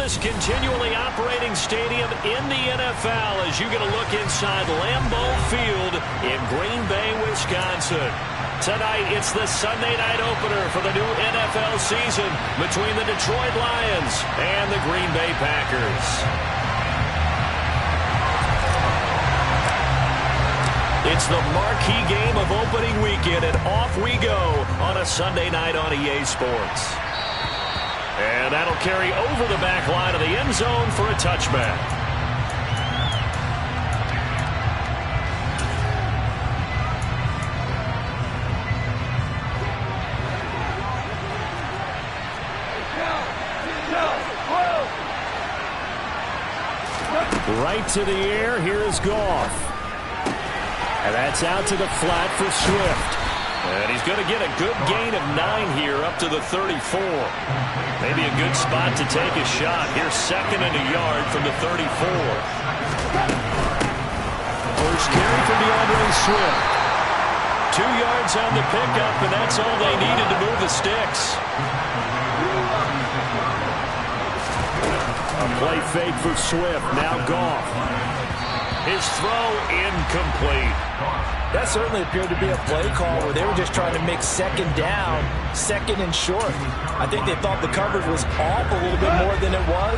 largest continually operating stadium in the NFL as you get a look inside Lambeau Field in Green Bay, Wisconsin. Tonight, it's the Sunday night opener for the new NFL season between the Detroit Lions and the Green Bay Packers. It's the marquee game of opening weekend, and off we go on a Sunday night on EA Sports. And that'll carry over the back line of the end zone for a touchback. Right to the air, here is Goff. And that's out to the flat for Swift. And he's going to get a good gain of 9 here up to the 34. Maybe a good spot to take a shot. Here's second and a yard from the 34. First carry for DeAndre Swift. 2 yards on the pickup, and that's all they needed to move the sticks. A play fake for Swift. Now Goff. His throw incomplete. That certainly appeared to be a play call where they were just trying to make second down, second and short. I think they thought the coverage was off a little bit more than it was.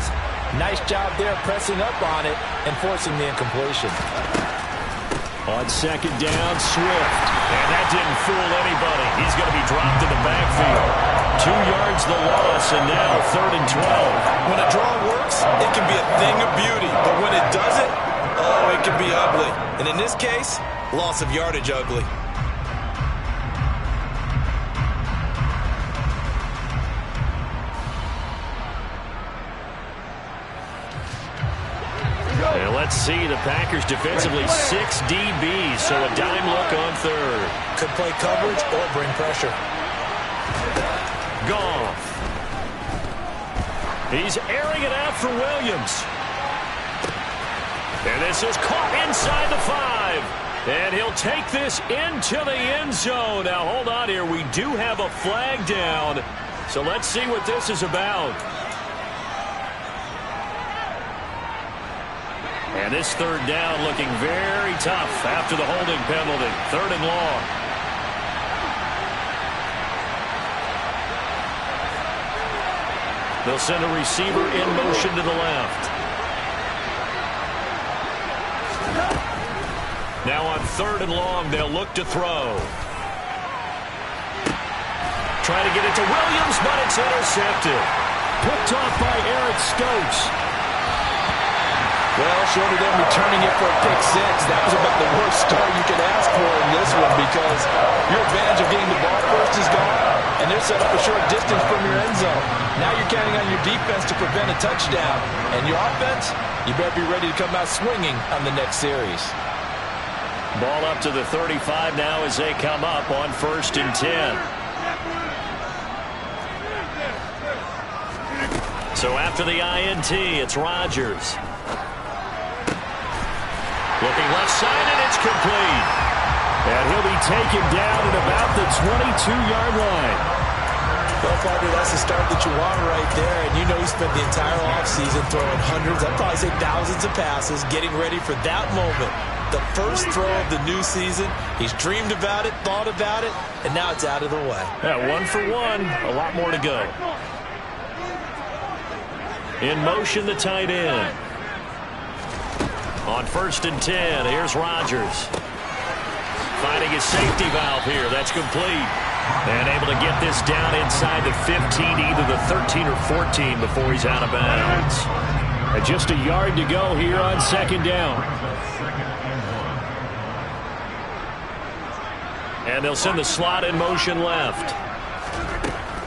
Nice job there pressing up on it and forcing the incompletion. On second down, Swift. And that didn't fool anybody. He's going to be dropped in the backfield. 2 yards the loss, and now third and 12. When a draw works, it can be a thing of beauty. But when it doesn't, oh, it can be ugly. And in this case, loss of yardage ugly. And let's see, the Packers defensively 6 DBs, so a dime look on third. Could play coverage or bring pressure. Goff. He's airing it out for Williams. And this is caught inside the 5. And he'll take this into the end zone. Now, hold on here. We do have a flag down. So let's see what this is about. And this third down looking very tough after the holding penalty. Third and long. They'll send a receiver in motion to the left. Now on third and long, they'll look to throw. Trying to get it to Williams, but it's intercepted. Picked off by Eric Stokes. Well, short of them returning it for a pick 6, that was about the worst start you could ask for in this one because your advantage of getting the ball first is gone, and they're set up a short distance from your end zone. Now you're counting on your defense to prevent a touchdown, and your offense, you better be ready to come out swinging on the next series. Ball up to the 35 now as they come up on first and 10. So after the INT, it's Rodgers. Looking left side, and it's complete. And he'll be taken down at about the 22-yard line. Well, partner, that's the start that you want right there. And you know he spent the entire offseason throwing hundreds, I'd probably say thousands of passes, getting ready for that moment. The first throw of the new season. He's dreamed about it, thought about it, and now it's out of the way. Yeah, 1 for 1. A lot more to go. In motion, the tight end. On first and 10, here's Rodgers. Finding his safety valve here. That's complete. And able to get this down inside the 15, either the 13 or 14 before he's out of bounds. And just a yard to go here on second down. And they'll send the slot in motion left.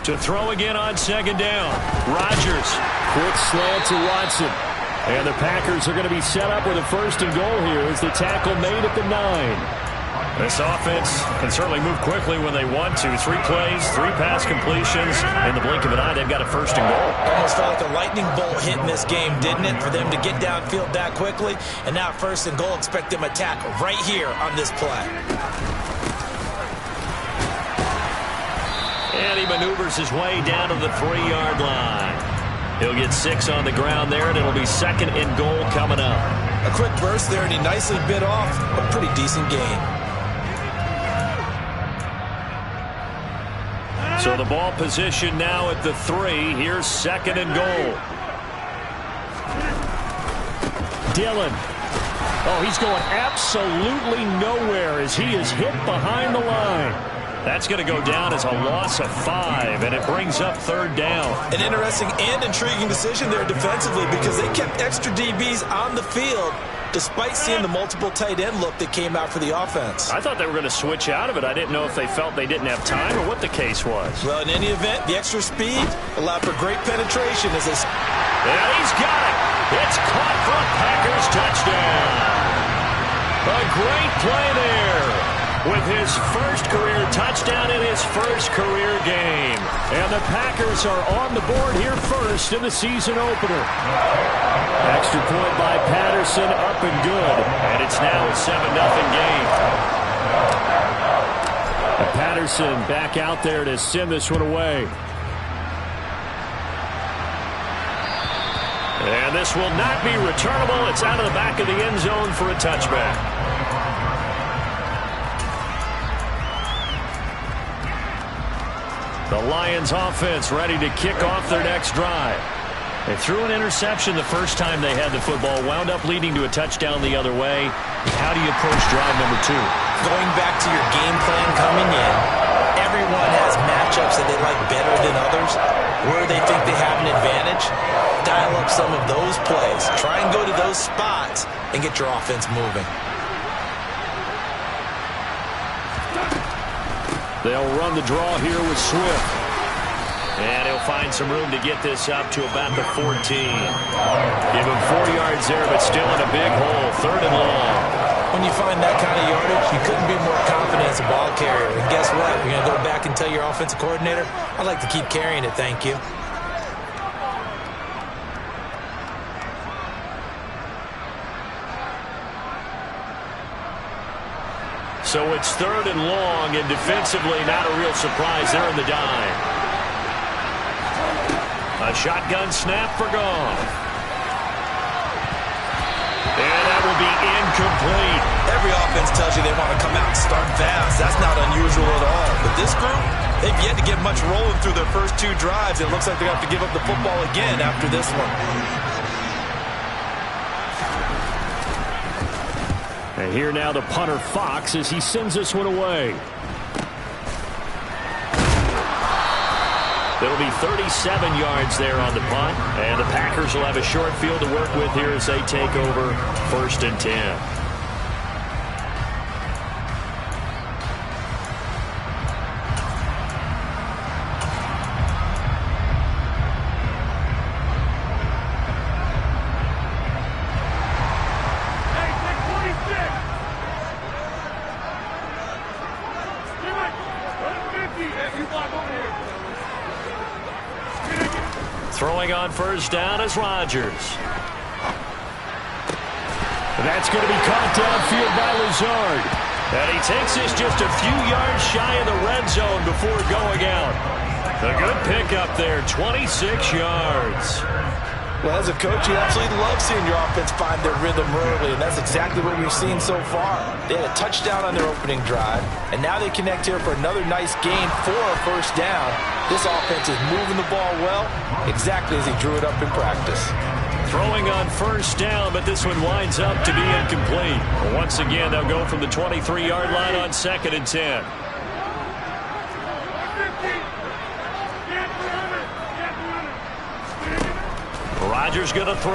To throw again on second down. Rodgers. Quick slant to Watson. And the Packers are going to be set up with a first and goal here as the tackle made at the 9. This offense can certainly move quickly when they want to. 3 plays, 3 pass completions. In the blink of an eye, they've got a first and goal. Almost felt like a lightning bolt hit in this game, didn't it? For them to get downfield that quickly. And now first and goal, expect them to attack right here on this play. And he maneuvers his way down to the 3-yard line. He'll get 6 on the ground there, and it'll be 2nd and goal coming up. A quick burst there, and he nicely bit off a pretty decent gain. So the ball position now at the 3. Here's 2nd and goal. Dillon. Oh, he's going absolutely nowhere as he is hit behind the line. That's going to go down as a loss of 5, and it brings up 3rd down. An interesting and intriguing decision there defensively because they kept extra DBs on the field despite seeing the multiple tight end look that came out for the offense. I thought they were going to switch out of it. I didn't know if they felt they didn't have time or what the case was. Well, in any event, the extra speed allowed for great penetration as they... And he's got it. It's caught for a Packers touchdown. A great play there with his first career touchdown in his first career game. And the Packers are on the board here first in the season opener. Extra point by Patterson, up and good. And it's now a 7-0 game. And Patterson back out there to send this one away. And this will not be returnable. It's out of the back of the end zone for a touchback. The Lions offense ready to kick off their next drive. They threw an interception the first time they had the football, wound up leading to a touchdown the other way. How do you approach drive number 2? Going back to your game plan coming in, everyone has matchups that they like better than others. Where they think they have an advantage, dial up some of those plays. Try and go to those spots and get your offense moving. They'll run the draw here with Swift. And he'll find some room to get this up to about the 14. Give him 40 yards there, but still in a big hole. 3rd and long. When you find that kind of yardage, you couldn't be more confident as a ball carrier. And guess what? You're going to go back and tell your offensive coordinator, I'd like to keep carrying it, thank you. So it's 3rd and long, and defensively not a real surprise there in the dime. A shotgun snap for Goff. And that will be incomplete. Every offense tells you they want to come out and start fast. That's not unusual at all. But this group, they've yet to get much rolling through their first 2 drives. It looks like they have to give up the football again after this one. And here now the punter Fox as he sends this one away. It'll be 37 yards there on the punt. And the Packers will have a short field to work with here as they take over 1st and 10. Throwing on 1st down is Rodgers. That's going to be caught downfield by Lazard. And he takes this just a few yards shy of the red zone before going out. A good pickup there, 26 yards. Well, as a coach, you absolutely love seeing your offense find their rhythm early, and that's exactly what we've seen so far. They had a touchdown on their opening drive, and now they connect here for another nice gain for a 1st down. This offense is moving the ball well, exactly as he drew it up in practice. Throwing on 1st down, but this one winds up to be incomplete. Once again, they'll go from the 23-yard line on 2nd and 10. Rodgers going to throw.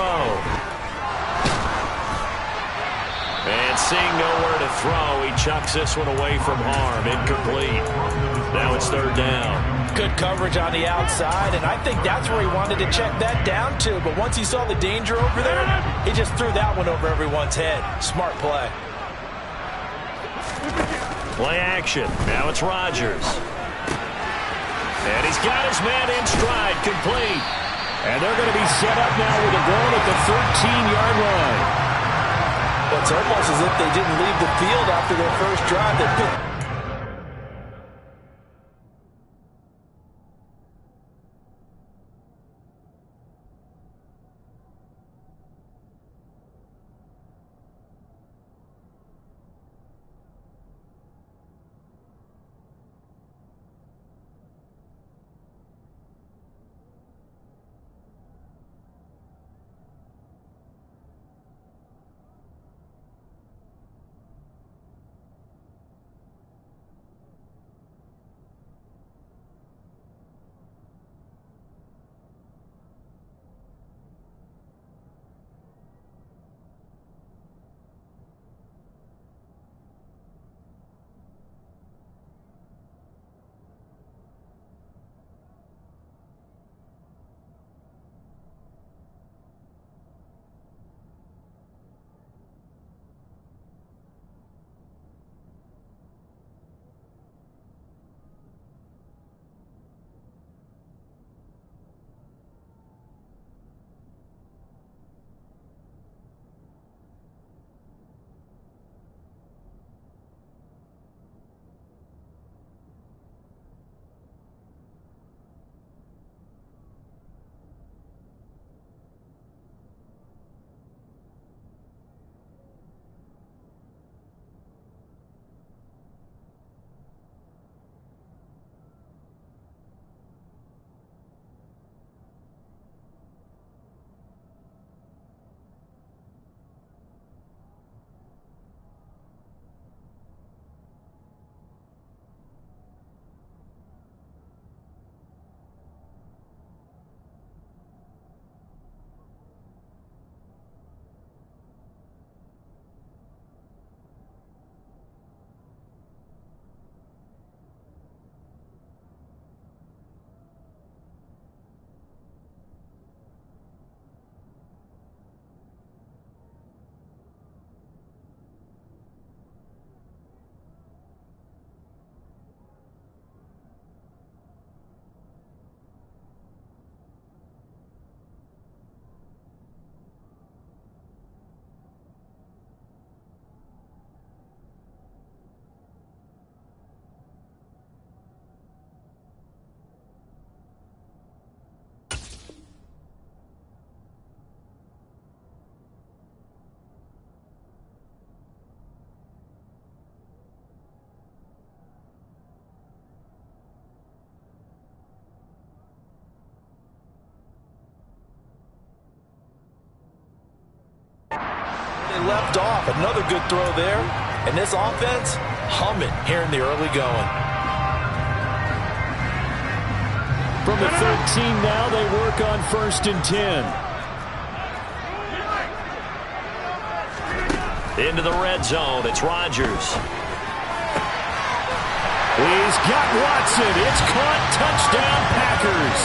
And seeing nowhere to throw, he chucks this one away from harm. Incomplete. Now it's 3rd down. Good coverage on the outside, and I think that's where he wanted to check that down to. But once he saw the danger over there, he just threw that one over everyone's head. Smart play. Play action. Now it's Rodgers. And he's got his man in stride. Complete. And they're going to be set up now with a ball at the 13-yard line. Well, it's almost as if they didn't leave the field after their first drive. They picked left off. Another good throw there. And this offense, humming here in the early going. From the 13 now, they work on 1st and 10. Into the red zone, it's Rodgers. He's got Watson. It's caught. Touchdown, Packers.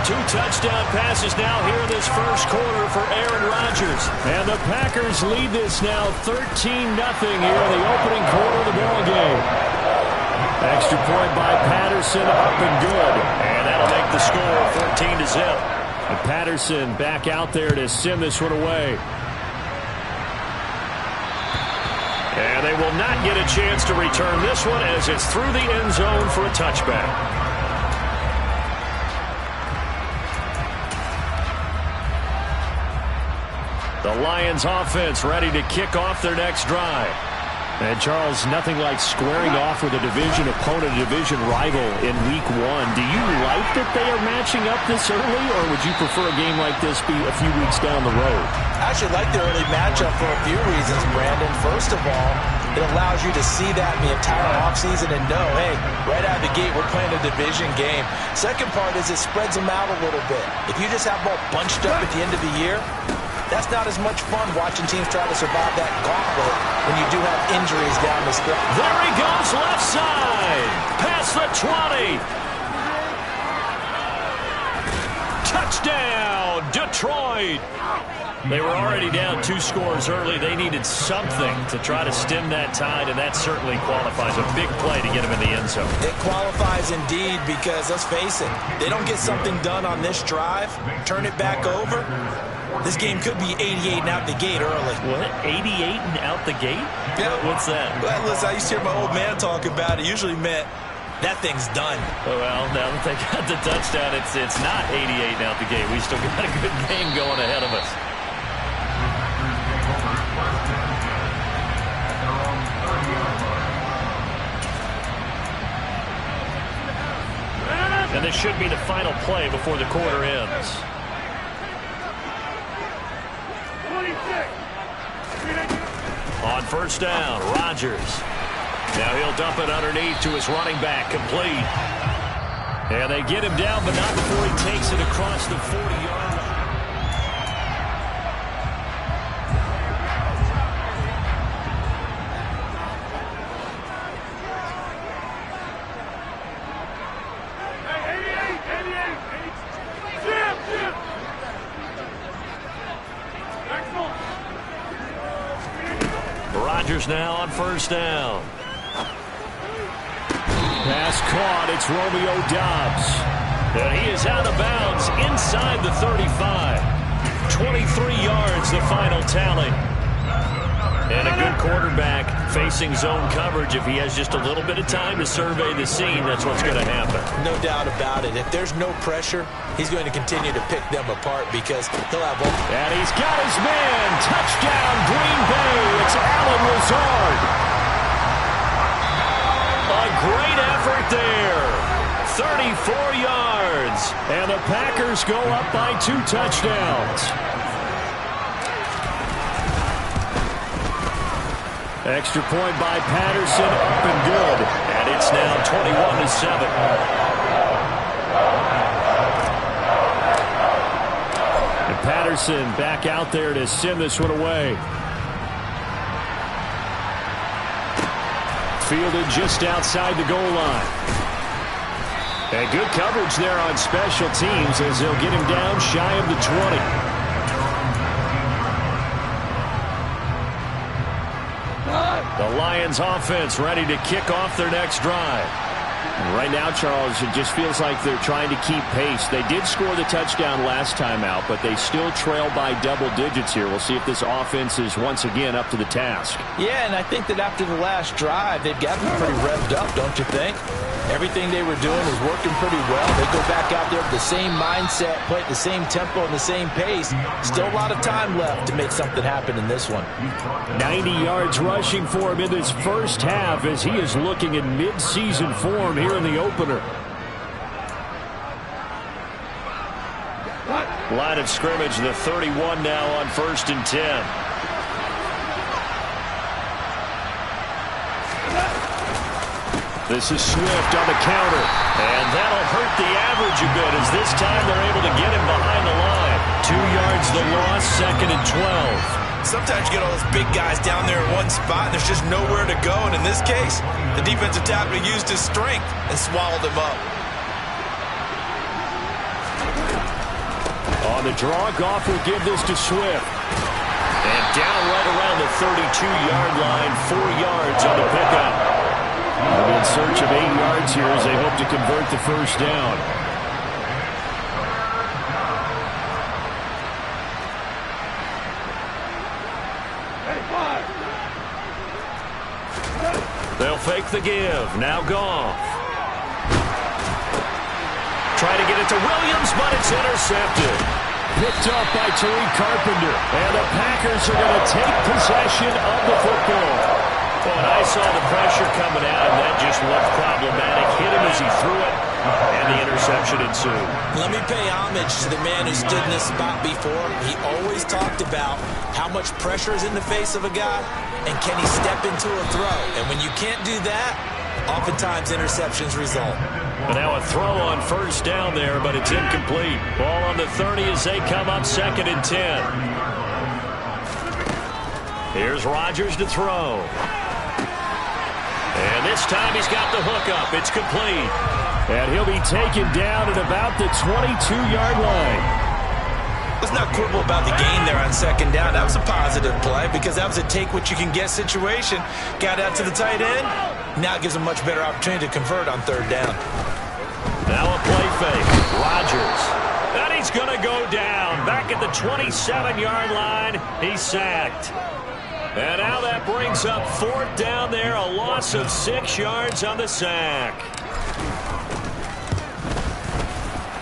2 touchdown passes now here in this first quarter for Aaron Rodgers. And the Packers lead this now 13-0 here in the opening quarter of the ball game. Extra point by Patterson, up and good. And that'll make the score 14-0. And Patterson back out there to send this one away. And they will not get a chance to return this one as it's through the end zone for a touchback. The Lions offense ready to kick off their next drive. And, Charles, nothing like squaring off with a division opponent, a division rival in Week 1. Do you like that they are matching up this early, or would you prefer a game like this be a few weeks down the road? I actually like the early matchup for a few reasons, Brandon. First of all, it allows you to see that in the entire offseason and know, hey, right out of the gate, we're playing a division game. Second part is it spreads them out a little bit. If you just have them all bunched up at the end of the year, that's not as much fun watching teams try to survive that gauntlet when you do have injuries down the stretch. There he goes, left side. Past the 20. Touchdown, Detroit. They were already down 2 scores early. They needed something to try to stem that tide, and that certainly qualifies. A big play to get them in the end zone. It qualifies indeed because, let's face it, they don't get something done on this drive, turn it back over, this game could be 88 and out the gate early. What? 88 and out the gate? Yeah. What's that? Well, listen, I used to hear my old man talk about it. Usually meant that thing's done. Well, now that they got the touchdown, it's not 88 and out the gate. We still got a good game going ahead of us. And this should be the final play before the quarter ends. On 1st down, Rodgers. Now he'll dump it underneath to his running back, complete. And they get him down, but not before he takes it across the 40-yard line. Rodgers now on 1st down. Pass caught. It's Romeo Doubs. And he is out of bounds inside the 35. 23 yards, the final tally. And a good quarterback facing zone coverage. If he has just a little bit of time to survey the scene, that's what's going to happen. No doubt about it. If there's no pressure, he's going to continue to pick them apart because he'll have one. And he's got his man. Touchdown, Green Bay. It's Allen Lazard. A great effort there. 34 yards. And the Packers go up by 2 touchdowns. Extra point by Patterson, up and good. And it's now 21-7. And Patterson back out there to send this one away. Fielded just outside the goal line. And good coverage there on special teams as they'll get him down shy of the 20. The Lions offense ready to kick off their next drive. And right now, Charles, it just feels like they're trying to keep pace. They did score the touchdown last time out, but they still trail by double digits here. We'll see if this offense is once again up to the task. Yeah, and I think that after the last drive, they've got them pretty revved up, don't you think? Everything they were doing was working pretty well. They go back out there with the same mindset, play at the same tempo and the same pace. Still a lot of time left to make something happen in this one. 90 yards rushing for him in this first half as he is looking in mid-season form here in the opener. Line of scrimmage, the 31 now on 1st and 10. This is Swift on the counter, and that'll hurt the average a bit as this time they're able to get him behind the line. 2 yards the loss, 2nd and 12. Sometimes you get all those big guys down there in one spot, and there's just nowhere to go. And in this case, the defensive tackle used his strength and swallowed him up. On the draw, Goff will give this to Swift. And down right around the 32-yard line, 4 yards on the pickup. They're in search of 8 yards here as they hope to convert the first down. They'll fake the give. Now Goff. Try to get it to Williams, but it's intercepted. Picked up by Tariq Carpenter. And the Packers are going to take possession of the football. Well, and I saw the pressure coming out, and that just looked problematic. Hit him as he threw it, and the interception ensued. Let me pay homage to the man who stood in this spot before. He always talked about how much pressure is in the face of a guy, and can he step into a throw. And when you can't do that, oftentimes interceptions result. But now a throw on first down there, but it's incomplete. Ball on the 30 as they come up 2nd and 10. Here's Rodgers to throw. And this time he's got the hook up. It's complete. And he'll be taken down at about the 22-yard line. Let's not quibble about the gain there on 2nd down. That was a positive play because that was a take-what-you-can-get situation. Got out to the tight end. Now it gives him a much better opportunity to convert on 3rd down. Now a play fake. Rodgers. And he's going to go down. Back at the 27-yard line. He's sacked. And now that brings up 4th down there, a loss of 6 yards on the sack.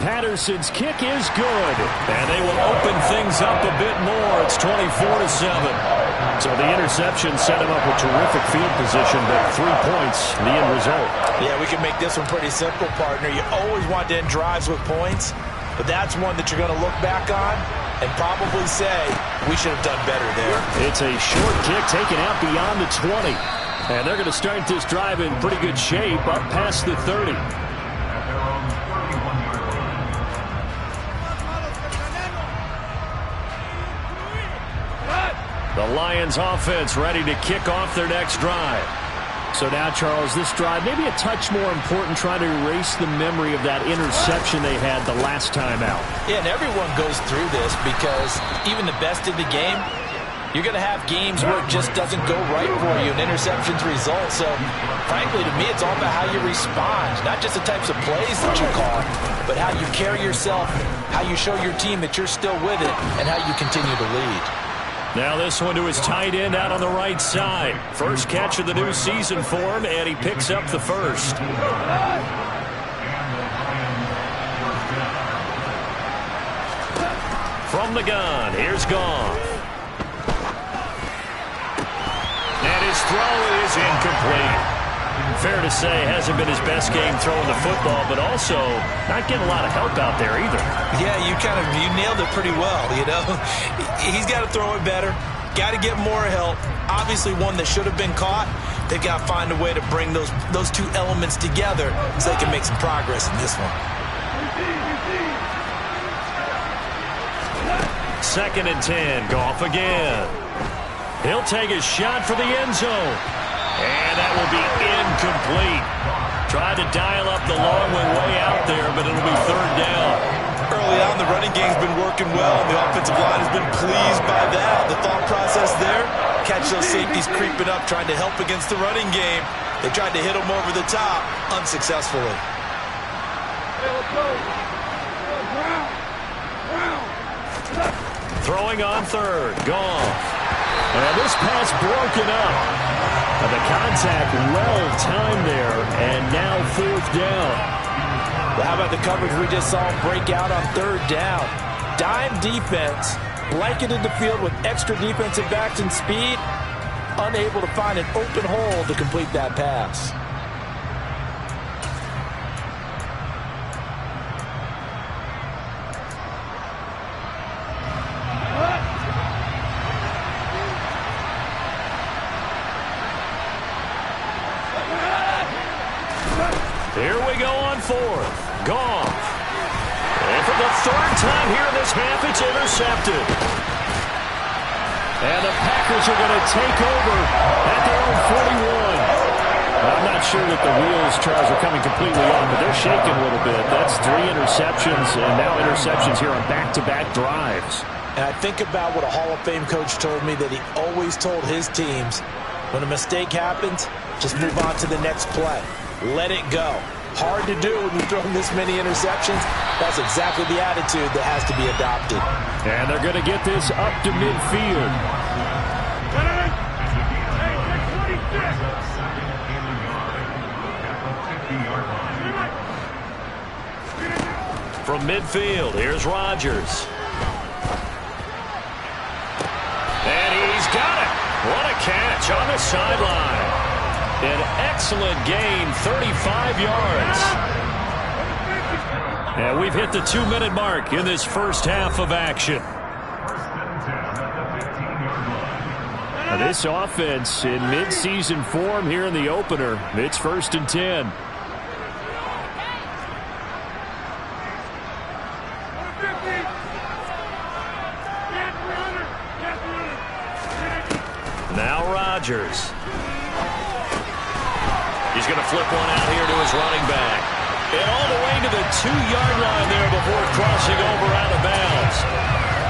Patterson's kick is good, and they will open things up a bit more. It's 24-7. So the interception set him up with terrific field position, but 3 points, the end result. Yeah, we can make this one pretty simple, partner. You always want to end drives with points, but that's one that you're going to look back on and probably say, we should have done better there. It's a short kick taken out beyond the 20. And they're going to start this drive in pretty good shape up past the 30. The Lions offense ready to kick off their next drive. So now, Charles, this drive maybe a touch more important, trying to erase the memory of that interception they had the last time out. Yeah, and everyone goes through this because even the best in the game, you're going to have games where it just doesn't go right for you and interceptions result. So, frankly, to me, it's all about how you respond, not just the types of plays that you call, but how you carry yourself, how you show your team that you're still with it, and how you continue to lead. Now this one to his tight end out on the right side. First catch of the new season for him, and he picks up the first. From the gun, here's Goff. And his throw is incomplete. Fair to say, hasn't been his best game throwing the football, but also not getting a lot of help out there either. Yeah, you nailed it pretty well, you know. He's got to throw it better, got to get more help. Obviously one that should have been caught. They've got to find a way to bring those two elements together so they can make some progress in this one. 2nd and 10, Goff again. He'll take a shot for the end zone. And that will be incomplete. Tried to dial up the long way out there, but it'll be 3rd down. Early on, the running game's been working well, and the offensive line has been pleased by that. The thought process there, catch those safeties creeping up, trying to help against the running game. They tried to hit them over the top, unsuccessfully. Throwing on 3rd, Goff. And this pass broken up. And the contact well-timed there, and now 4th down. Well, how about the coverage we just saw break out on 3rd down? Dime defense, blanketed the field with extra defensive backs and speed, unable to find an open hole to complete that pass. fourth. Goff. And for the third time here in this half, it's intercepted. And the Packers are going to take over at their own 41. I'm not sure that the wheels, Charles, are coming completely on, but they're shaking a little bit. That's 3 interceptions, and now interceptions here on back-to-back drives. And I think about what a Hall of Fame coach told me, that he always told his teams, when a mistake happens, just move on to the next play. Let it go. Hard to do when you're throwing this many interceptions. That's exactly the attitude that has to be adopted. And they're going to get this up to midfield. From midfield, here's Rodgers. And he's got it. What a catch on the sideline. An excellent gain, 35 yards. And we've hit the 2-minute mark in this first half of action. Now this offense in midseason form here in the opener. It's 1st and 10. Now Rodgers. He's going to flip one out here to his running back. And all the way to the 2-yard line there before crossing over out of bounds.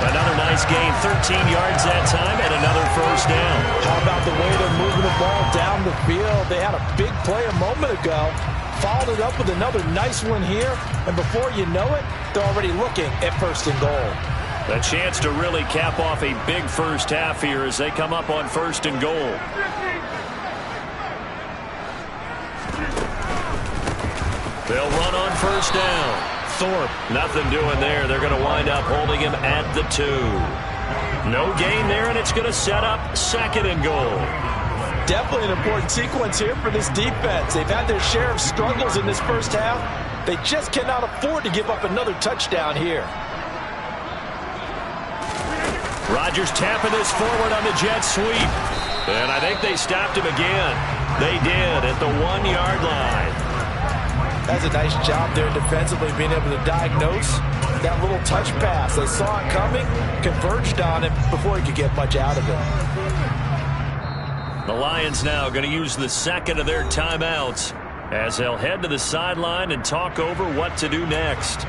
Another nice gain, 13 yards that time, and another first down. How about the way they're moving the ball down the field? They had a big play a moment ago. Followed it up with another nice one here. And before you know it, they're already looking at 1st and goal. A chance to really cap off a big first half here as they come up on 1st and goal. They'll run on 1st down. Thorpe, nothing doing there. They're going to wind up holding him at the 2. No gain there, and it's going to set up 2nd and goal. Definitely an important sequence here for this defense. They've had their share of struggles in this first half. They just cannot afford to give up another touchdown here. Rodgers tapping this forward on the jet sweep. And I think they stopped him again. They did at the 1-yard line. That's a nice job there defensively, being able to diagnose that little touch pass. They saw it coming, converged on it before he could get much out of it. The Lions now going to use the 2nd of their timeouts as they'll head to the sideline and talk over what to do next.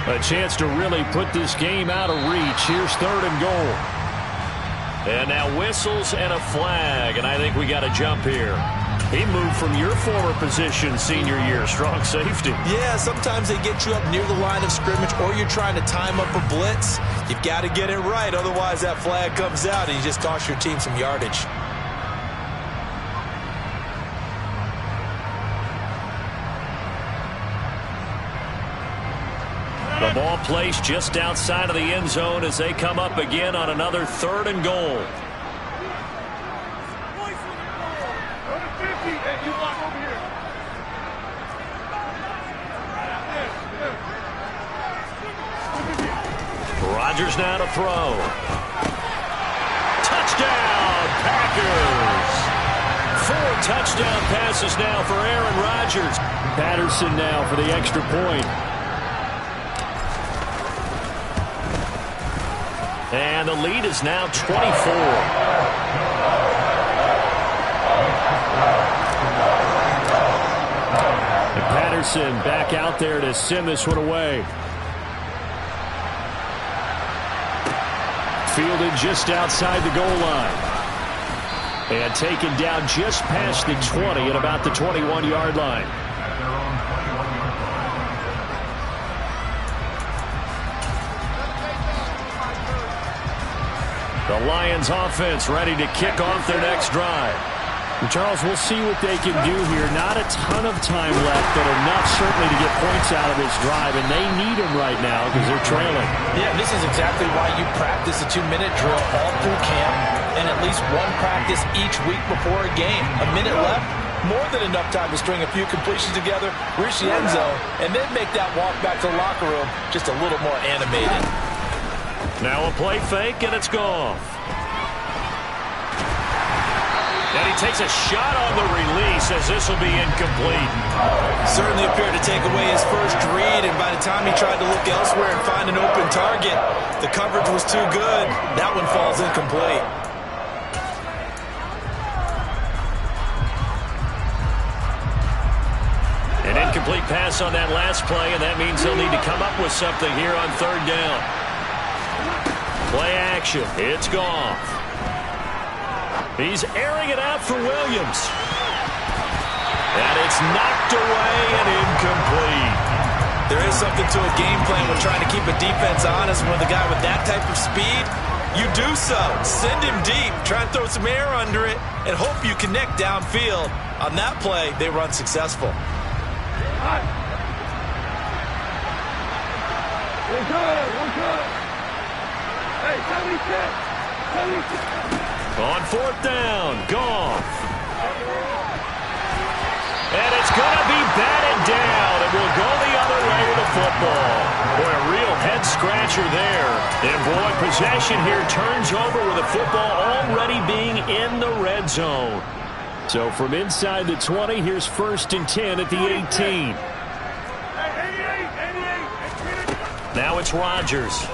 A chance to really put this game out of reach. Here's 3rd and goal. And now whistles and a flag, and I think we got a jump here. He moved from your former position senior year, strong safety. Yeah, sometimes they get you up near the line of scrimmage, or you're trying to time up a blitz. You've got to get it right, otherwise that flag comes out and you just cost your team some yardage. The ball placed just outside of the end zone as they come up again on another 3rd and goal. Rodgers now to throw. Touchdown, Packers! 4 touchdown passes now for Aaron Rodgers. Patterson now for the extra point. And the lead is now 24. And Patterson back out there to send this one away. Fielded just outside the goal line. And taken down just past the 20 at about the 21-yard line. The Lions offense ready to kick off their next drive. And Charles, we'll see what they can do here. Not a ton of time left, but enough certainly to get points out of this drive, and they need them right now because they're trailing. Yeah, this is exactly why you practice a 2-minute drill all through camp and at least one practice each week before a game. A minute left, more than enough time to string a few completions together, reach the end zone, and then make that walk back to the locker room just a little more animated. Now a play fake, and it's Goff. And he takes a shot on the release as this will be incomplete. Certainly appeared to take away his first read, and by the time he tried to look elsewhere and find an open target, the coverage was too good. That one falls incomplete. An incomplete pass on that last play, and that means they'll need to come up with something here on third down. Play action. It's Goff. He's airing it out for Williams. And it's knocked away and incomplete. There is something to a game plan when trying to keep a defense honest. With a guy with that type of speed, you do so. Send him deep, try and throw some air under it, and hope you connect downfield. On that play, they run successful. We're good. Hey, 76. On fourth down, Goff. And it's going to be batted down, and we'll go the other way with the football. Boy, a real head-scratcher there. And, boy, possession here turns over with the football already being in the red zone. So from inside the 20, here's 1st and 10 at the 18. Now it's Rodgers.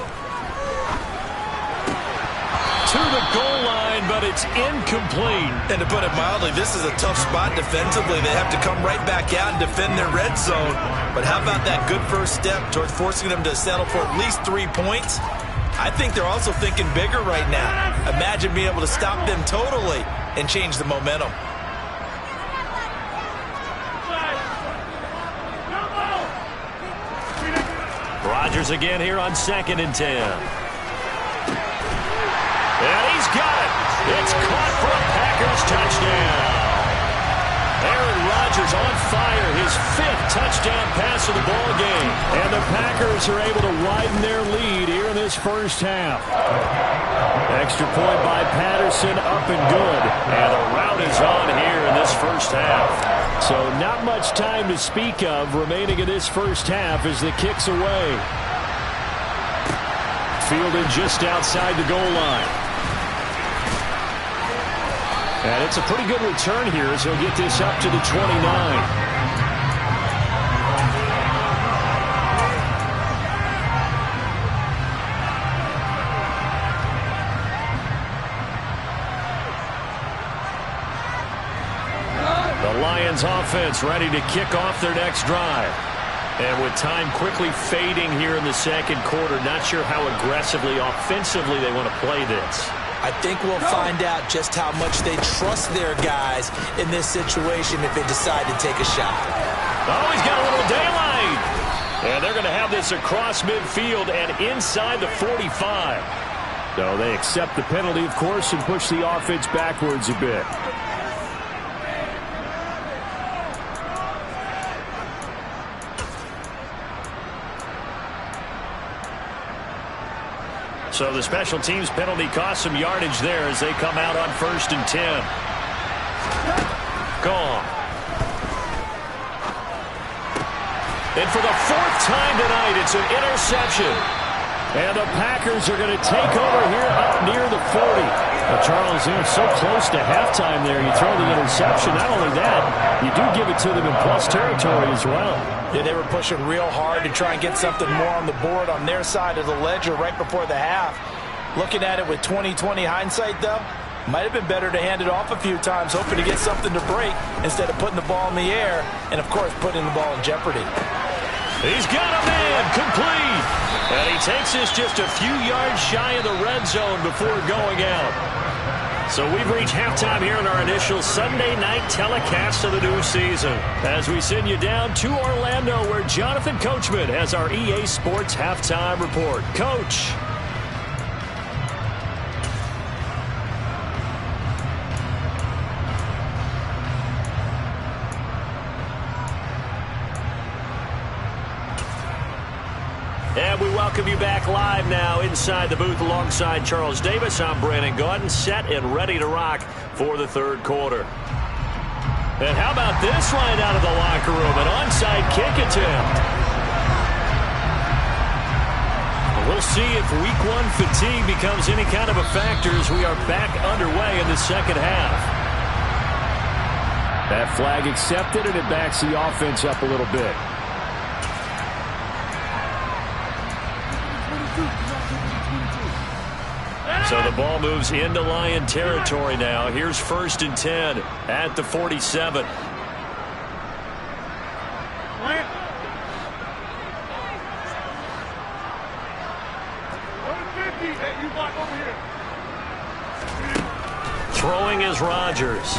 To the goal line, but it's incomplete. And to put it mildly, this is a tough spot defensively. They have to come right back out and defend their red zone. But how about that good first step towards forcing them to settle for at least 3 points? I think they're also thinking bigger right now. Imagine being able to stop them totally and change the momentum. Rodgers again here on 2nd and 10. And he's got it. It's caught for a Packers touchdown. Aaron Rodgers on fire, his 5th touchdown pass of the ball game. And the Packers are able to widen their lead here in this first half. Extra point by Patterson, up and good. And the rout is on here in this first half. So not much time to speak of remaining in this first half as the kick's away. Fielded just outside the goal line. And it's a pretty good return here as he'll get this up to the 29. The Lions offense ready to kick off their next drive. And with time quickly fading here in the second quarter, not sure how aggressively, offensively they want to play this. I think we'll find out just how much they trust their guys in this situation if they decide to take a shot. Oh, he's got a little daylight. And they're going to have this across midfield and inside the 45. So they accept the penalty, of course, and push the offense backwards a bit. So the special teams penalty cost some yardage there as they come out on 1st and 10. Gone. And for the 4th time tonight, it's an interception. And the Packers are going to take over here up near the 40. Well, Charles, they're so close to halftime there. You throw the interception. Not only that, you do give it to them in plus territory as well. Yeah, they were pushing real hard to try and get something more on the board on their side of the ledger right before the half. Looking at it with 20/20 hindsight, though, might have been better to hand it off a few times, hoping to get something to break instead of putting the ball in the air and, of course, putting the ball in jeopardy. He's got a man, complete. And he takes this just a few yards shy of the red zone before going out. So we've reached halftime here in our initial Sunday night telecast of the new season as we send you down to Orlando where Jonathan Coachman has our EA Sports halftime report. Coach. And we welcome you back live now inside the booth alongside Charles Davis. I'm Brandon Gaudin, set and ready to rock for the third quarter. And how about this line out of the locker room? An onside kick attempt. A We'll see if week one fatigue becomes any kind of a factor as we are back underway in the second half. That flag accepted, and it backs the offense up a little bit. So the ball moves into Lion territory now. Here's 1st and 10 at the 47. Throwing is Rodgers.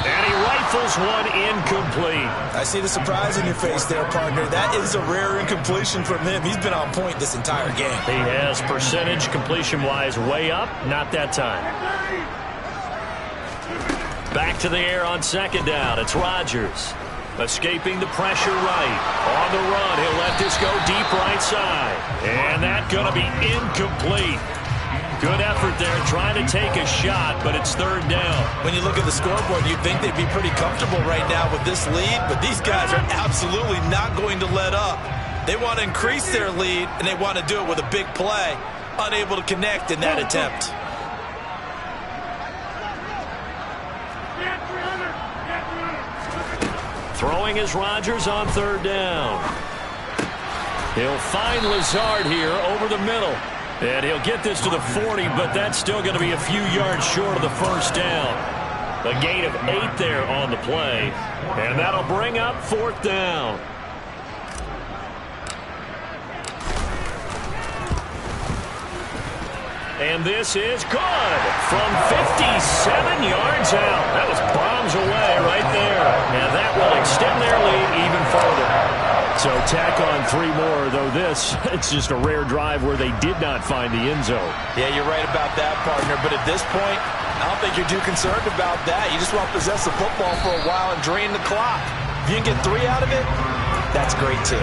And he rifles one incomplete. I see the surprise in your face there, partner. That is a rare incompletion from him. He's been on point this entire game. He has percentage completion-wise way up. Not that time. Back to the air on 2nd down. It's Rodgers. Escaping the pressure right. On the run, he'll let this go deep right side. And that's going to be incomplete. Good effort there, trying to take a shot, but it's 3rd down. When you look at the scoreboard, you'd think they'd be pretty comfortable right now with this lead, but these guys are absolutely not going to let up. They want to increase their lead, and they want to do it with a big play. Unable to connect in that attempt. Throwing is Rodgers on 3rd down. He'll find Lazard here over the middle. And he'll get this to the 40, but that's still going to be a few yards short of the 1st down. A gain of 8 there on the play. And that'll bring up 4th down. And this is good from 57 yards out. That was bombs away right there. And that will extend their lead even further. So tack on 3 more, though this, it's just a rare drive where they did not find the end zone. Yeah, you're right about that, partner. But at this point, I don't think you're too concerned about that. You just want to possess the football for a while and drain the clock. If you can get 3 out of it, that's great, too.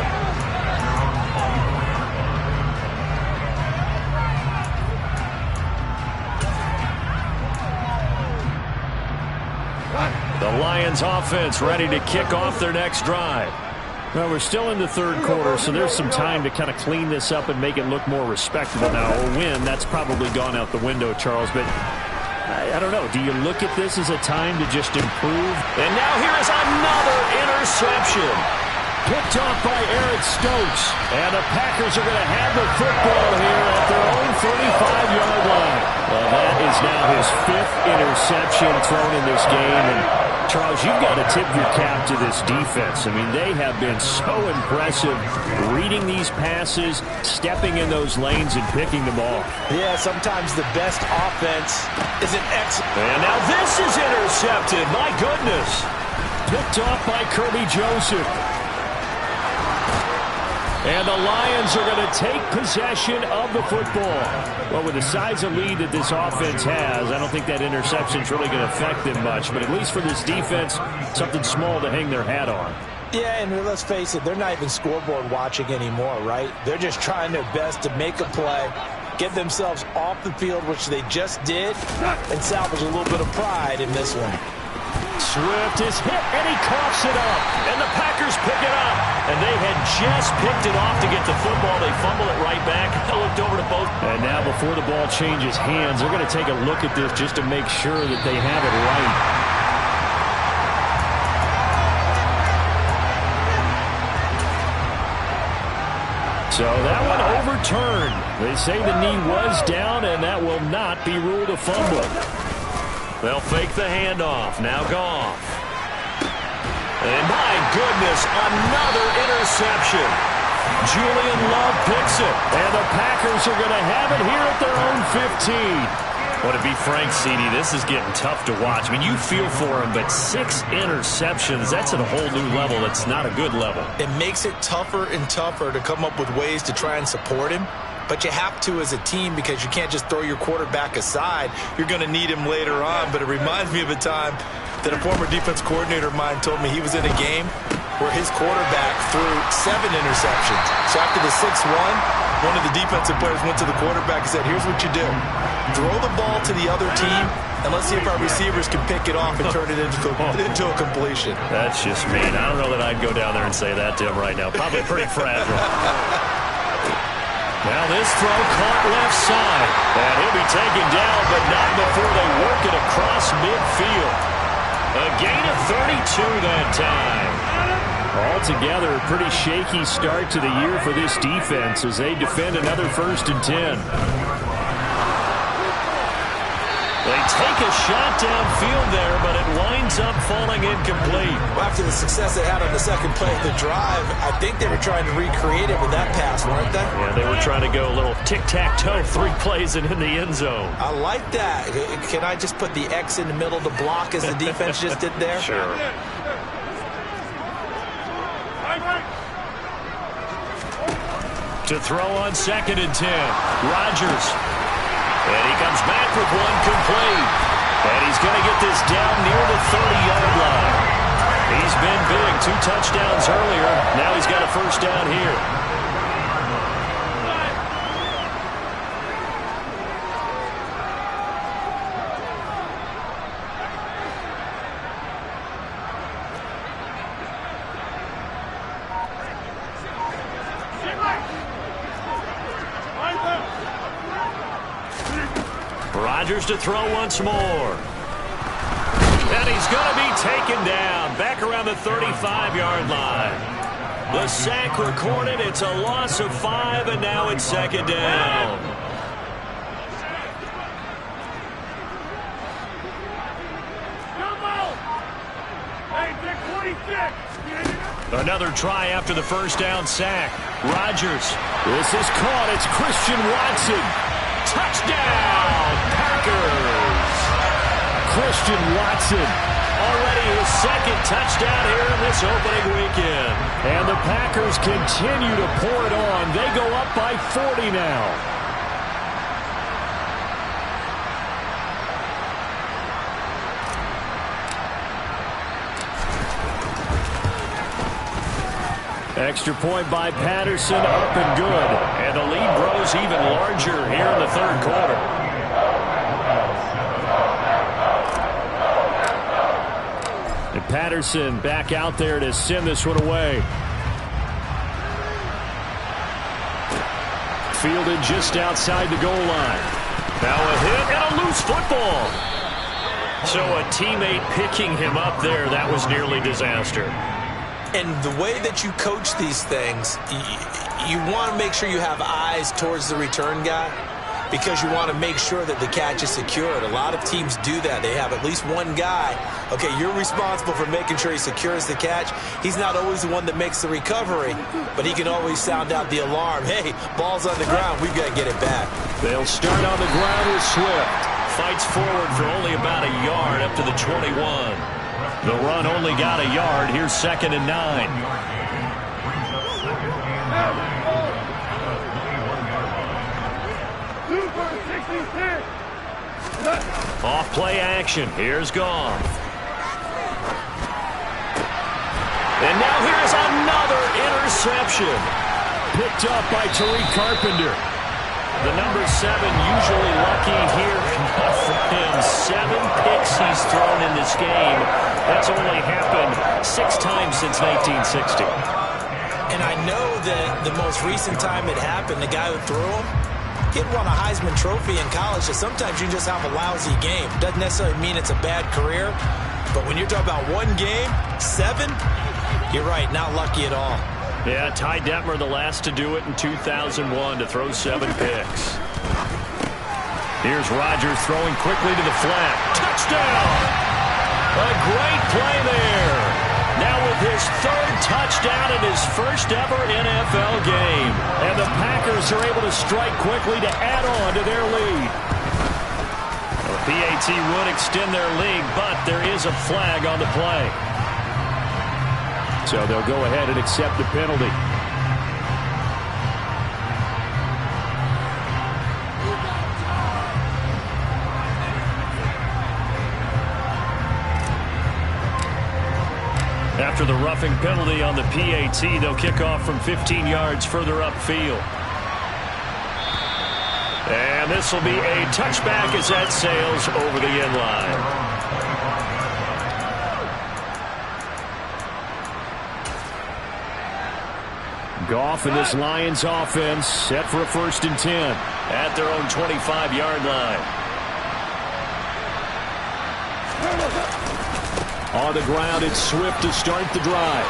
The Lions offense ready to kick off their next drive. Well, we're still in the 3rd quarter, so there's some time to kind of clean this up and make it look more respectable now. A win, that's probably gone out the window, Charles, but I don't know. Do you look at this as a time to just improve? And now here is another interception. Picked off by Eric Stokes. And the Packers are going to have the football here at their own 35-yard line. Well, that is now his 5th interception thrown in this game. And Charles, you've got to tip your cap to this defense. I mean, they have been so impressive reading these passes, stepping in those lanes, and picking them off. Yeah, sometimes the best offense isn't excellent. And now this is intercepted. My goodness. Picked off by Kirby Joseph. And the Lions are going to take possession of the football. Well, with the size of lead that this offense has, I don't think that interception is really going to affect them much. But at least for this defense, something small to hang their hat on. Yeah, and let's face it, they're not even scoreboard watching anymore, right? They're just trying their best to make a play, get themselves off the field, which they just did, and salvage a little bit of pride in this one. Swift is hit, and he coughs it up. And the Packers pick it up. And they had just picked it off to get the football. They fumble it right back. I looked over to both. And now before the ball changes hands, they're going to take a look at this just to make sure that they have it right. So that one overturned. They say the knee was down, and that will not be ruled a fumble. They'll fake the handoff. Now Goff. And my goodness, another interception. Julian Love picks it. And the Packers are going to have it here at their own 15. Well, to be frank, CD, this is getting tough to watch. I mean, you feel for him, but 6 interceptions, that's at a whole new level. That's not a good level. It makes it tougher and tougher to come up with ways to try and support him. But you have to as a team because you can't just throw your quarterback aside. You're going to need him later on. But it reminds me of a time that a former defense coordinator of mine told me he was in a game where his quarterback threw 7 interceptions. So after the 6th one of the defensive players went to the quarterback and said, here's what you do. Throw the ball to the other team, and let's see if our receivers can pick it off and turn it into a completion. That's just mean. I don't know that I'd go down there and say that to him right now. Probably pretty fragile. Now this throw caught left side. And he'll be taken down, but not before they work it across midfield. A gain of 32 that time. Altogether, a pretty shaky start to the year for this defense as they defend another 1st and 10. They take a shot downfield there, but it winds up falling incomplete. Well, after the success they had on the second play of the drive, I think they were trying to recreate it with that pass, weren't they? Yeah, they were trying to go a little tic-tac-toe, 3 plays and in the end zone. I like that. Can I just put the X in the middle to block as the defense just did there? Sure. To throw on 2nd and 10. Rodgers. And he comes back with one complete. And he's going to get this down near the 30-yard line. He's been big. 2 touchdowns earlier. Now he's got a 1st down here. Rodgers to throw once more. And he's going to be taken down back around the 35-yard line. The sack recorded. It's a loss of 5, and now it's 2nd down. Another try after the 1st down sack. Rodgers. This is caught. It's Christian Watson. Touchdown, Packers! Christian Watson, already his 2nd touchdown here in this opening weekend. And the Packers continue to pour it on. They go up by 40 now. Extra point by Patterson, up and good. And the lead grows even larger here in the 3rd quarter. And Patterson back out there to send this one away. Fielded just outside the goal line. Now a hit and a loose football. So a teammate picking him up there, that was nearly disaster. And the way that you coach these things, you want to make sure you have eyes towards the return guy because you want to make sure that the catch is secured. A lot of teams do that. They have at least one guy. Okay, you're responsible for making sure he secures the catch. He's not always the one that makes the recovery, but he can always sound out the alarm. Hey, ball's on the ground. We've got to get it back. They'll start on the ground with Swift. Fights forward for only about a yard up to the 21. The run only got a yard. Here's 2nd and 9. Off play action. Here's Goff. And now here's another interception. Picked up by Tariq Carpenter. The number 7 usually lucky here. Not for him. 7 picks he's thrown in this game. That's only happened 6 times since 1960. And I know that the most recent time it happened, the guy who threw him, he had won a Heisman Trophy in college. So sometimes you just have a lousy game. Doesn't necessarily mean it's a bad career. But when you're talking about one game, 7, you're right, not lucky at all. Yeah, Ty Detmer, the last to do it in 2001, to throw 7 picks. Here's Rodgers throwing quickly to the flat. Touchdown! A great play there. Now with his 3rd touchdown in his first ever NFL game. And the Packers are able to strike quickly to add on to their lead. The PAT would extend their lead, but there is a flag on the play. So they'll go ahead and accept the penalty. After the roughing penalty on the PAT, they'll kick off from 15 yards further upfield. And this will be a touchback as that sails over the end line. Goff and this Lions offense set for a 1st and 10 at their own 25-yard line. On the ground, it's Swift to start the drive.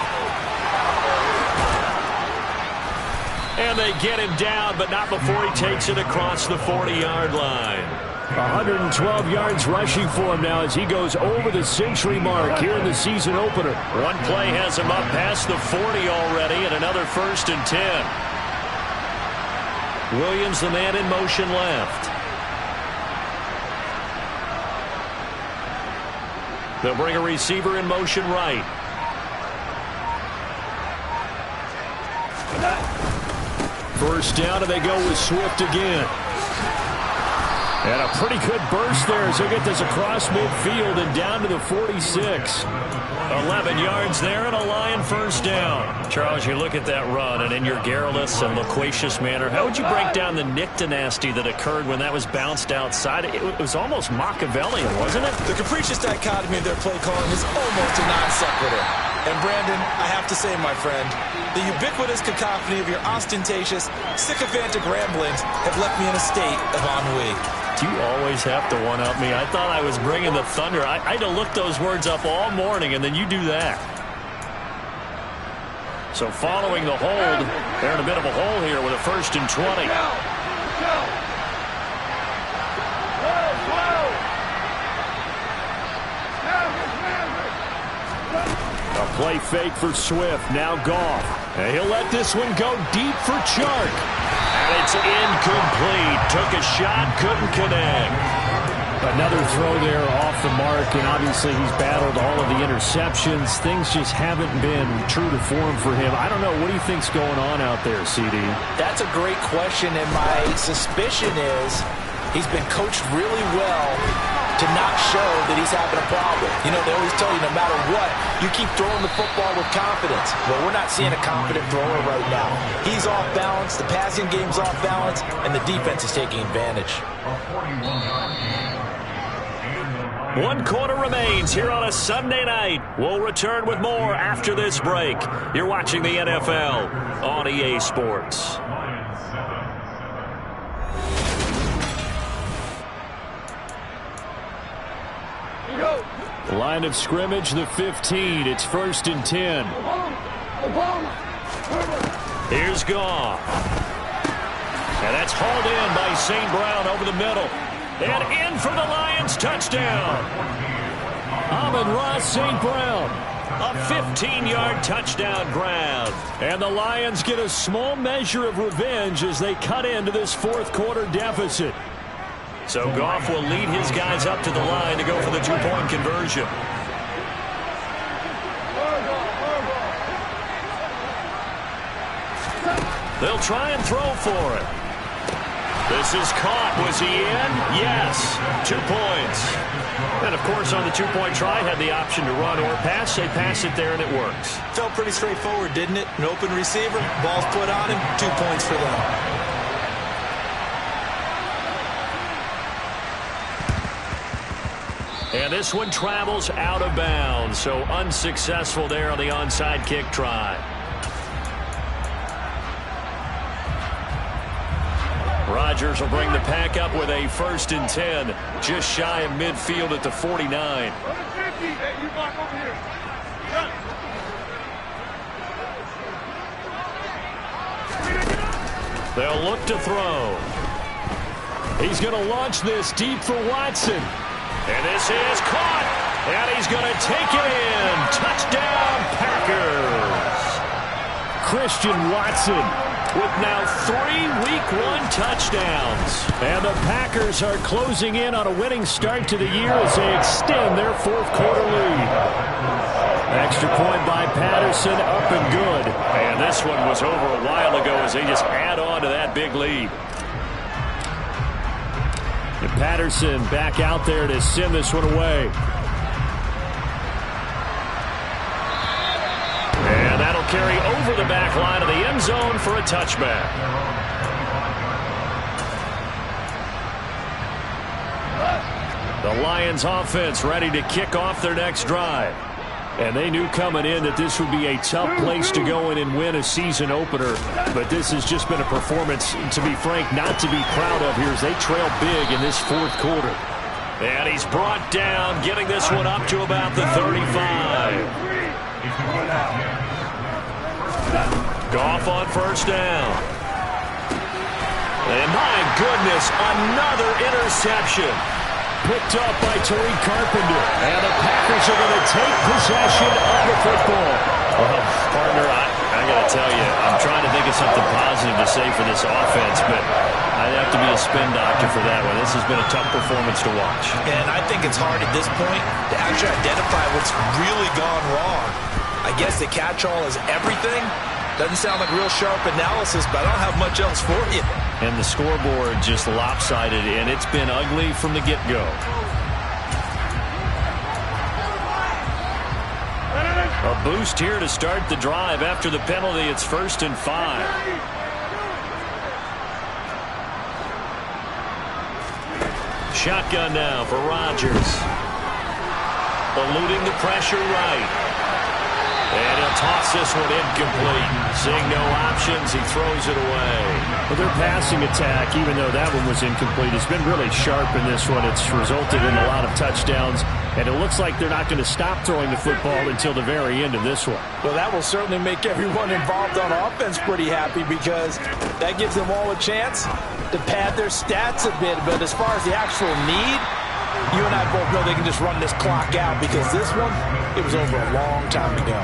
And they get him down, but not before he takes it across the 40-yard line. 112 yards rushing for him now as he goes over the century mark here in the season opener. One play has him up past the 40 already, and another 1st and 10. Williams, the man in motion left. They'll bring a receiver in motion right. First down, and they go with Swift again. And a pretty good burst there as they get this across midfield and down to the 46. 11 yards there and a Lion 1st down. Charles, you look at that run, and in your garrulous and loquacious manner, how would you break down the Nick dynasty that occurred when that was bounced outside? It was almost Machiavellian, wasn't it? The capricious dichotomy of their play calling is almost a non sequitur. And Brandon, I have to say, my friend, the ubiquitous cacophony of your ostentatious, sycophantic ramblings have left me in a state of ennui. Do you always have to one-up me? I thought I was bringing the thunder. I had to look those words up all morning, and then you do that. So following the hold, they're in a bit of a hole here with a 1st and 20. A play fake for Swift. Now Goff. And he'll let this one go deep for Chark. And it's incomplete. Took a shot, couldn't connect. Another throw there off the mark, and obviously he's battled all of the interceptions. Things just haven't been true to form for him. I don't know. What do you think's going on out there, CD? That's a great question, and my suspicion is he's been coached really well to not show that he's having a problem. You know, they always tell you no matter what, you keep throwing the football with confidence. Well, we're not seeing a confident thrower right now. He's off balance, the passing game's off balance, and the defense is taking advantage. 1 quarter remains here on a Sunday night. We'll return with more after this break. You're watching the NFL on EA Sports. Line of scrimmage, the 15. It's 1st and 10. Here's Goff. And that's hauled in by St. Brown over the middle. And in for the Lions touchdown. Amon-Ra St. Brown. A 15-yard touchdown grab. And the Lions get a small measure of revenge as they cut into this 4th quarter deficit. So Goff will lead his guys up to the line to go for the 2-point conversion. They'll try and throw for it. This is caught. Was he in? Yes. 2 points. And, of course, on the 2-point try, had the option to run or pass. They pass it there, and it works. Felt pretty straightforward, didn't it? An open receiver, ball's put on him, 2 points for them. And this one travels out of bounds, so unsuccessful there on the onside kick try. Rodgers will bring the pack up with a 1st and 10, just shy of midfield at the 49. They'll look to throw. He's going to launch this deep for Watson. And this is caught. And he's going to take it in. Touchdown, Packers. Christian Watson with now 3 Week 1 touchdowns. And the Packers are closing in on a winning start to the year as they extend their 4th quarter lead. Extra point by Patterson, up and good. And this one was over a while ago as they just add on to that big lead. And Patterson back out there to send this one away. And that'll carry over the back line of the end zone for a touchback. The Lions offense ready to kick off their next drive. And they knew coming in that this would be a tough place to go in and win a season opener. But this has just been a performance, to be frank, not to be proud of here as they trail big in this fourth quarter. And he's brought down, getting this one up to about the 35. Goff on first down. And my goodness, another interception. Picked up by Tariq Carpenter. And the Packers are going to take possession of the football. Well, partner, I got to tell you, I'm trying to think of something positive to say for this offense, but I'd have to be a spin doctor for that one. This has been a tough performance to watch. And I think it's hard at this point to actually identify what's really gone wrong. I guess the catch-all is everything. Doesn't sound like real sharp analysis, but I don't have much else for you. And the scoreboard just lopsided, and it's been ugly from the get-go. A boost here to start the drive. After the penalty, it's 1st and 5. Shotgun now for Rodgers. Eluding the pressure right. And he'll toss this one incomplete. Seeing no options, he throws it away. Well, their passing attack, even though that one was incomplete, has been really sharp in this one. It's resulted in a lot of touchdowns, and it looks like they're not going to stop throwing the football until the very end of this one. Well, that will certainly make everyone involved on offense pretty happy because that gives them all a chance to pad their stats a bit. But as far as the actual need, you and I both know they can just run this clock out because this one, it was over a long time ago.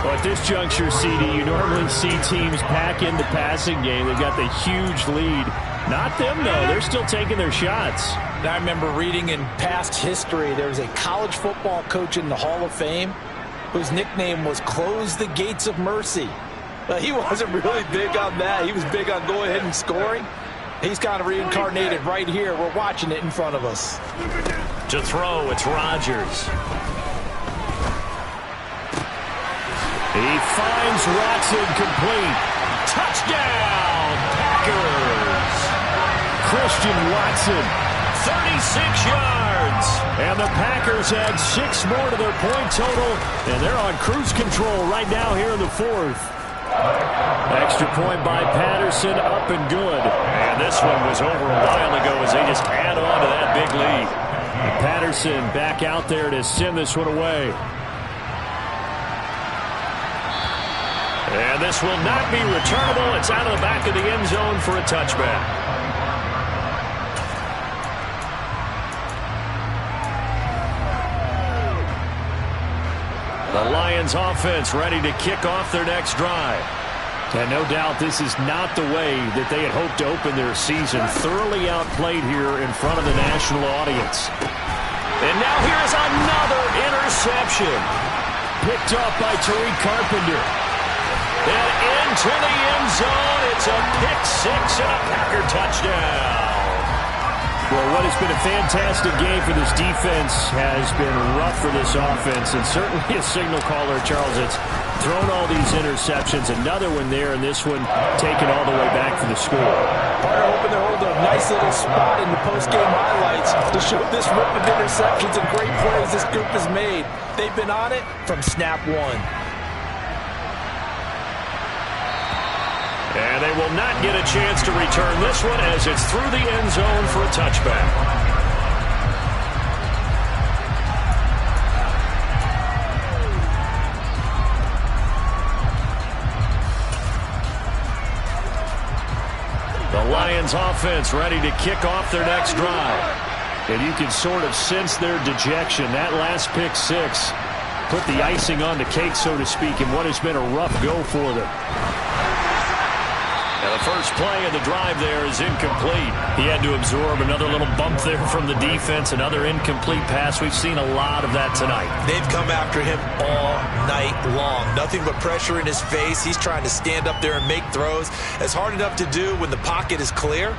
Well, at this juncture, CD, you normally see teams pack in the passing game. They've got the huge lead. Not them, though. They're still taking their shots. And I remember reading in past history, there was a college football coach in the Hall of Fame whose nickname was Close the Gates of Mercy. But he wasn't really big on that. He was big on going ahead and scoring. He's kind of reincarnated right here. We're watching it in front of us. To throw, it's Rodgers. He finds Watson complete. Touchdown, Packers! Christian Watson, 36 yards. And the Packers add 6 more to their point total, and they're on cruise control right now here in the fourth. Extra point by Patterson, up and good. And this one was over a while ago as they just add on to that big lead. And Patterson back out there to send this one away. And this will not be returnable. It's out of the back of the end zone for a touchback. The Lions offense ready to kick off their next drive. And no doubt this is not the way that they had hoped to open their season. Thoroughly outplayed here in front of the national audience. And now here's another interception. Picked up by Tariq Carpenter. And into the end zone. It's a pick-6 and a Packer touchdown. Well, what has been a fantastic game for this defense has been rough for this offense, and certainly a signal caller, Charles. It's thrown all these interceptions. Another one there, and this one taken all the way back for the score. Partner hoping to hold a nice little spot in the post-game highlights to show this rip of interceptions and great plays this group has made. They've been on it from snap one. And they will not get a chance to return this one as it's through the end zone for a touchback. The Lions offense ready to kick off their next drive. And you can sort of sense their dejection. That last pick-6 put the icing on the cake, so to speak, in what has been a rough go for them. And the first play of the drive there is incomplete. He had to absorb another little bump there from the defense, another incomplete pass. We've seen a lot of that tonight. They've come after him all night long. Nothing but pressure in his face. He's trying to stand up there and make throws. It's hard enough to do when the pocket is clear.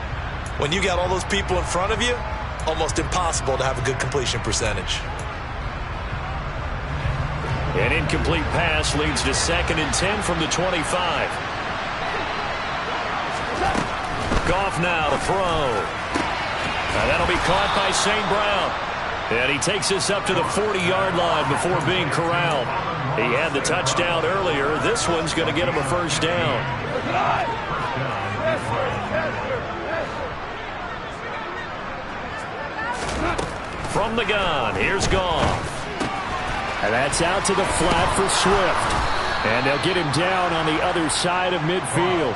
When you got all those people in front of you, almost impossible to have a good completion percentage. An incomplete pass leads to 2nd and 10 from the 25. Goff now to throw. Now that'll be caught by St. Brown. And he takes us up to the 40-yard line before being corralled. He had the touchdown earlier. This one's going to get him a first down. From the gun, here's Goff. And that's out to the flat for Swift. And they'll get him down on the other side of midfield.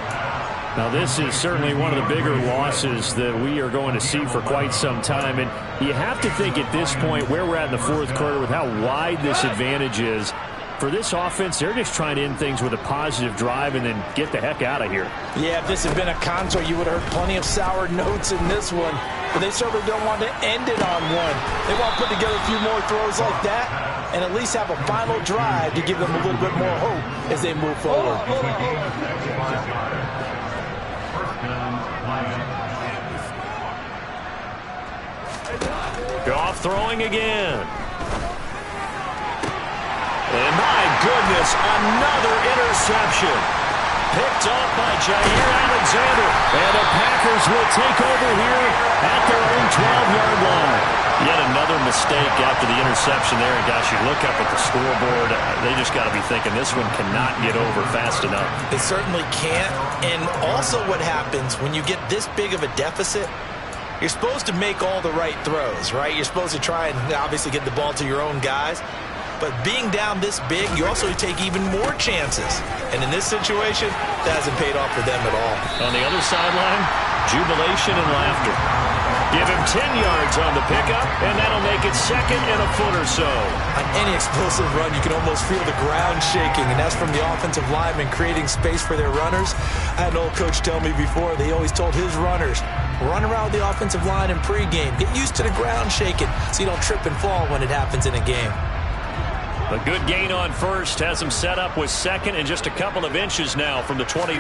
Now, this is certainly one of the bigger losses that we are going to see for quite some time. And you have to think at this point where we're at in the fourth quarter with how wide this advantage is. For this offense, they're just trying to end things with a positive drive and then get the heck out of here. Yeah, if this had been a concert, you would have heard plenty of sour notes in this one. But they certainly don't want to end it on one. They want to put together a few more throws like that and at least have a final drive to give them a little bit more hope as they move forward. Goff throwing again. And my goodness, another interception. Picked off by Jair Alexander. And the Packers will take over here at their own 12-yard line. Yet another mistake after the interception there. And gosh, you look up at the scoreboard, they just got to be thinking this one cannot get over fast enough. It certainly can't. And also what happens when you get this big of a deficit, you're supposed to make all the right throws, right? You're supposed to try and obviously get the ball to your own guys. But being down this big, you also take even more chances. And in this situation, that hasn't paid off for them at all. On the other sideline, jubilation and laughter. Give him 10 yards on the pickup, and that'll make it second and a foot or so. On any explosive run, you can almost feel the ground shaking, and that's from the offensive linemen creating space for their runners. I had an old coach tell me before, they always told his runners, run around the offensive line in pregame. Get used to the ground shaking so you don't trip and fall when it happens in a game. A good gain on first has him set up with second and just a couple of inches now from the 29.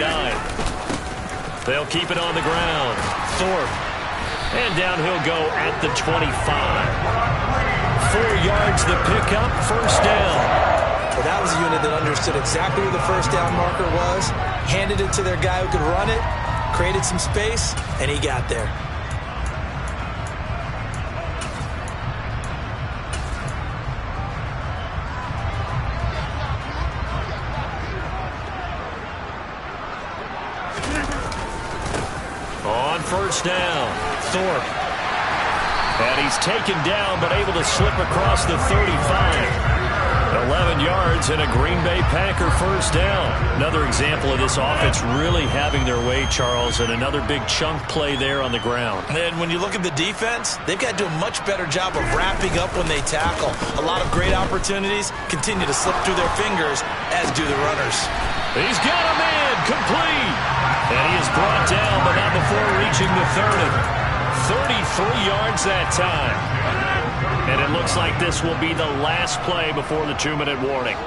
They'll keep it on the ground. Thorpe. And down he'll go at the 25. 4 yards the pickup, first down. Well, that was a unit that understood exactly where the first down marker was, handed it to their guy who could run it, created some space, and he got there. On first down, Thorpe. And he's taken down but able to slip across the 35. 11 yards and a Green Bay Packer first down. Another example of this offense really having their way, Charles, and another big chunk play there on the ground. And when you look at the defense, they've got to do a much better job of wrapping up when they tackle. A lot of great opportunities continue to slip through their fingers, as do the runners. He's got a man complete. And he is brought down, but not before reaching the 30. 33 yards that time. And it looks like this will be the last play before the 2-minute warning.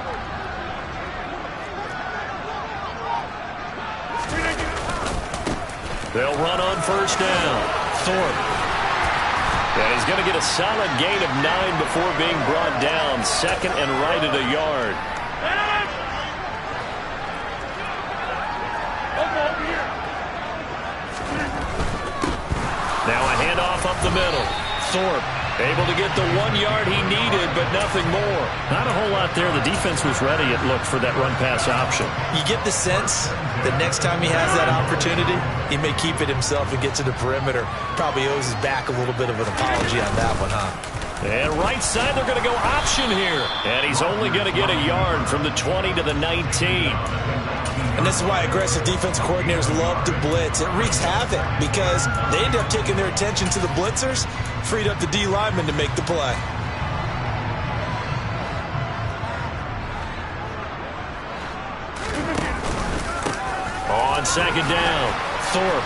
They'll run on first down. Thorpe. And he's going to get a solid gain of 9 before being brought down. Second and right at a yard. Now a handoff up the middle. Thorpe able to get the 1 yard he needed, but nothing more. Not a whole lot there. The defense was ready, it looked, for that run-pass option. You get the sense that next time he has that opportunity, he may keep it himself and get to the perimeter. Probably owes his back a little bit of an apology on that one, huh? And right side, they're going to go option here. And he's only going to get a yard from the 20 to the 19. And this is why aggressive defense coordinators love to blitz. It wreaks havoc because they end up taking their attention to the blitzers, freed up the D lineman to make the play. On second down, Thorpe.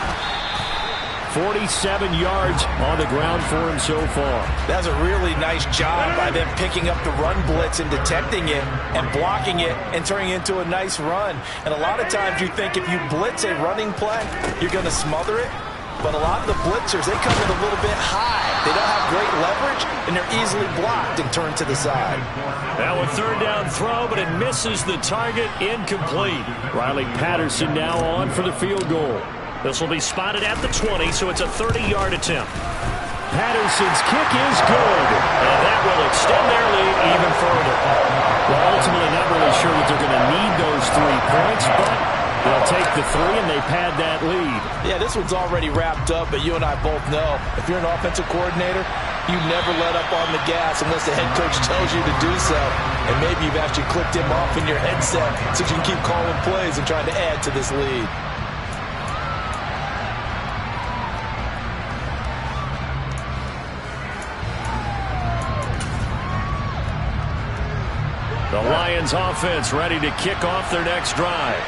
47 yards on the ground for him so far. That's a really nice job by them picking up the run blitz and detecting it and blocking it and turning it into a nice run. And a lot of times you think if you blitz a running play, you're going to smother it. But a lot of the blitzers, they come in a little bit high. They don't have great leverage, and they're easily blocked and turned to the side. Now a third down throw, but it misses the target, incomplete. Riley Patterson now on for the field goal. This will be spotted at the 20, so it's a 30-yard attempt. Patterson's kick is good, and that will extend their lead even further. Well, ultimately not really sure that they're going to need those 3 points, but they'll take the 3 and they pad that lead. Yeah, this one's already wrapped up, but you and I both know if you're an offensive coordinator, you never let up on the gas unless the head coach tells you to do so. And maybe you've actually clicked him off in your headset so you can keep calling plays and trying to add to this lead. The Lions offense ready to kick off their next drive.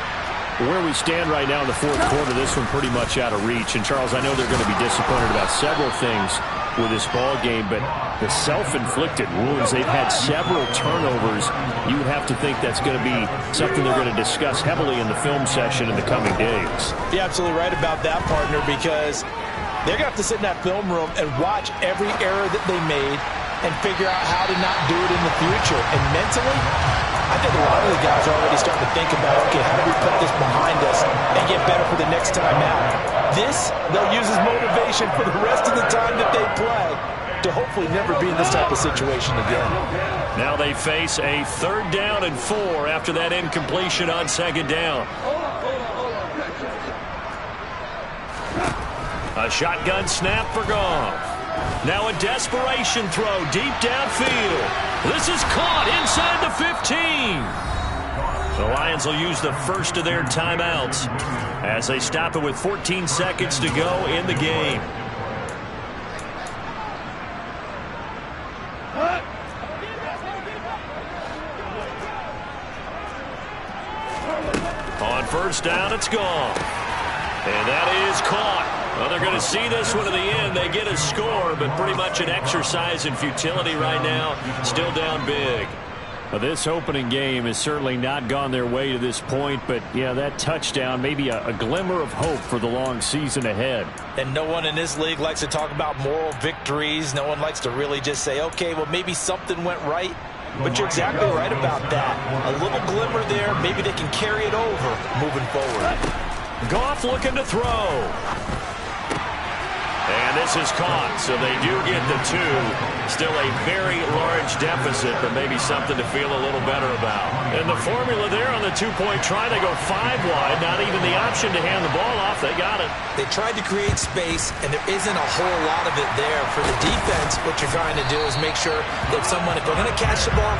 Where we stand right now in the fourth quarter, this one pretty much out of reach. And, Charles, I know they're going to be disappointed about several things with this ball game, but the self-inflicted wounds, they've had several turnovers. You would have to think that's going to be something they're going to discuss heavily in the film session in the coming days. You're absolutely right about that, partner, because they're going to have to sit in that film room and watch every error that they made and figure out how to not do it in the future. And mentally, I think a lot of the guys are already starting to think about, okay, how do we put this behind us and get better for the next time out? This, they'll use as motivation for the rest of the time that they play to hopefully never be in this type of situation again. Now they face a 3rd down and 4 after that incompletion on 2nd down. A shotgun snap for Goff. Now a desperation throw deep downfield. This is caught inside the 15. The Lions will use the first of their timeouts as they stop it with 14 seconds to go in the game. On 1st down, it's gone. And that is caught. Well, they're going to see this one to the end. They get a score, but pretty much an exercise in futility right now. Still down big. Well, this opening game has certainly not gone their way to this point, but, yeah, that touchdown, maybe a glimmer of hope for the long season ahead. And no one in this league likes to talk about moral victories. No one likes to really just say, okay, well, maybe something went right. But you're exactly right about that. A little glimmer there. Maybe they can carry it over moving forward. Goff looking to throw. And this is caught, so they do get the 2. Still a very large deficit, but maybe something to feel a little better about. And the formula there on the 2-point try, they go 5 wide. Not even the option to hand the ball off. They got it. They tried to create space, and there isn't a whole lot of it there. For the defense, what you're trying to do is make sure that if they're going to catch the ball,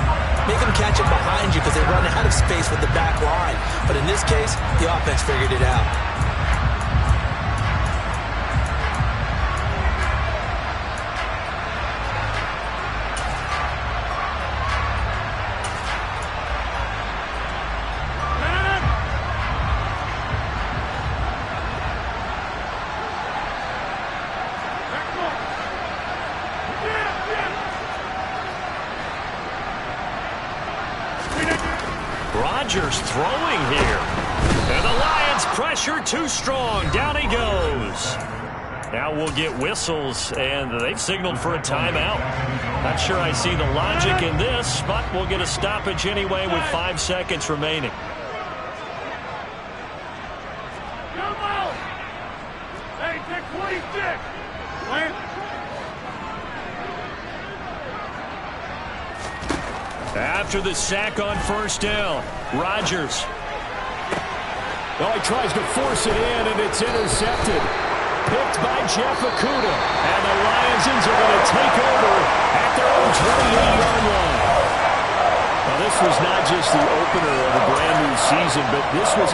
make them catch it behind you because they run out of space with the back line. But in this case, the offense figured it out. Rodgers throwing here. And the Lions pressure too strong. Down he goes. Now we'll get whistles, and they've signaled for a timeout. Not sure I see the logic in this, but we'll get a stoppage anyway with 5 seconds remaining. Come out! Hey, take 26! Wait. After the sack on 1st down, Rodgers. Oh, he tries to force it in, and it's intercepted. Picked by Jeff Okudah. And the Lions are going to take over at their own 28-yard line. Now, this was not just the opener of a brand-new season, but this was...